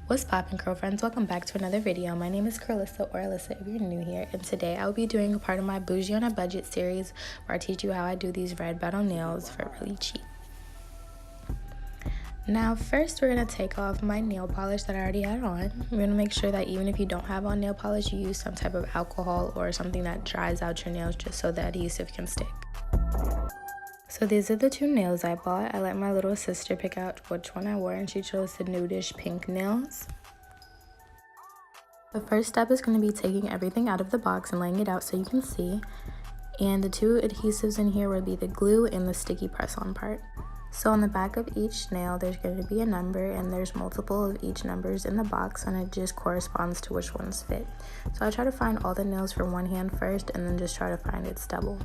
What's poppin', girlfriends? Welcome back to another video. My name is Curlyssa, or Alyssa if you're new here, and today I'll be doing a part of my Bougie on a Budget series where I teach you how I do these red metal nails for really cheap. Now first we're going to take off my nail polish that I already had on. We're going to make sure that even if you don't have on nail polish, you use some type of alcohol or something that dries out your nails just so the adhesive can stick. So these are the two nails I bought. I let my little sister pick out which one I wore, and she chose the nudish pink nails. The first step is going to be taking everything out of the box and laying it out so you can see. And the two adhesives in here will be the glue and the sticky press-on part. So on the back of each nail, there's going to be a number, and there's multiple of each numbers in the box, and it just corresponds to which ones fit. So I try to find all the nails from one hand first, and then just try to find its double.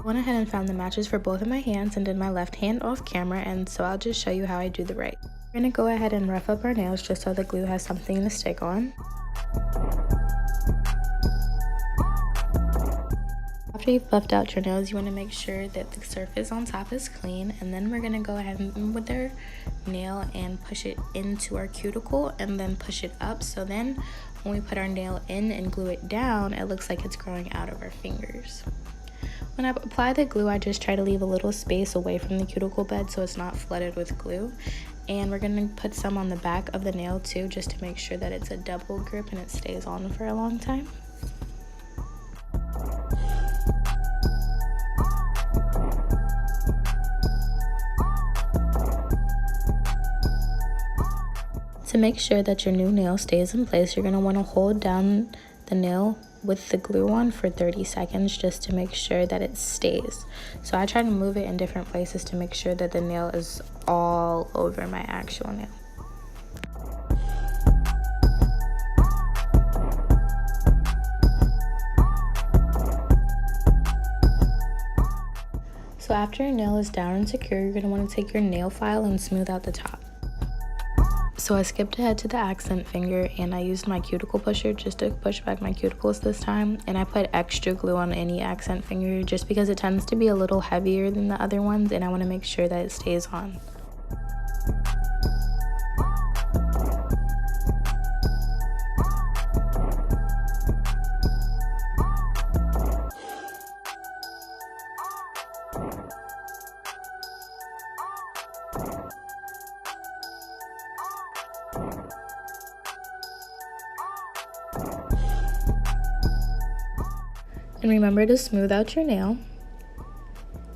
Went ahead and found the matches for both of my hands and did my left hand off camera, and so I'll just show you how I do the right. We're going to go ahead and rough up our nails just so the glue has something to stick on. After you've buffed out your nails, you want to make sure that the surface on top is clean, and then we're going to go ahead and with our nail and push it into our cuticle and then push it up, so then when we put our nail in and glue it down, it looks like it's growing out of our fingers. When I apply the glue, I just try to leave a little space away from the cuticle bed so it's not flooded with glue. And we're going to put some on the back of the nail too, just to make sure that it's a double grip and it stays on for a long time. To make sure that your new nail stays in place, you're going to want to hold down the nail with the glue on for 30 seconds just to make sure that it stays. So I try to move it in different places to make sure that the nail is all over my actual nail. So after your nail is down and secure, you're going to want to take your nail file and smooth out the top. So I skipped ahead to the accent finger, and I used my cuticle pusher just to push back my cuticles this time, and I put extra glue on any accent finger just because it tends to be a little heavier than the other ones, and I want to make sure that it stays on. And remember to smooth out your nail.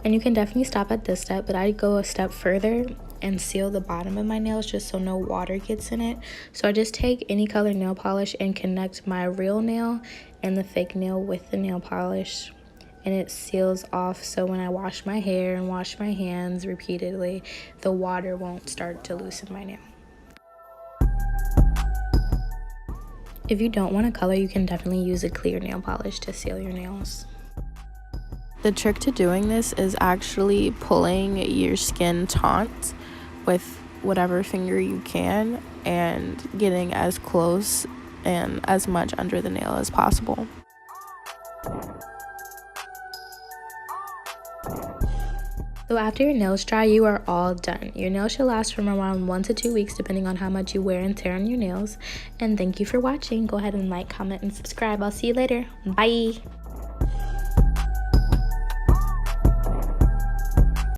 And you can definitely stop at this step, but I go a step further and seal the bottom of my nails just so no water gets in it. So I just take any color nail polish and connect my real nail and the fake nail with the nail polish, and it seals off, so when I wash my hair and wash my hands repeatedly, the water won't start to loosen my nail. If you don't want to color, you can definitely use a clear nail polish to seal your nails. The trick to doing this is actually pulling your skin taut with whatever finger you can and getting as close and as much under the nail as possible. So after your nails dry, you are all done. Your nails should last from around 1 to 2 weeks depending on how much you wear and tear on your nails. And thank you for watching. Go ahead and like, comment, and subscribe. I'll see you later. Bye!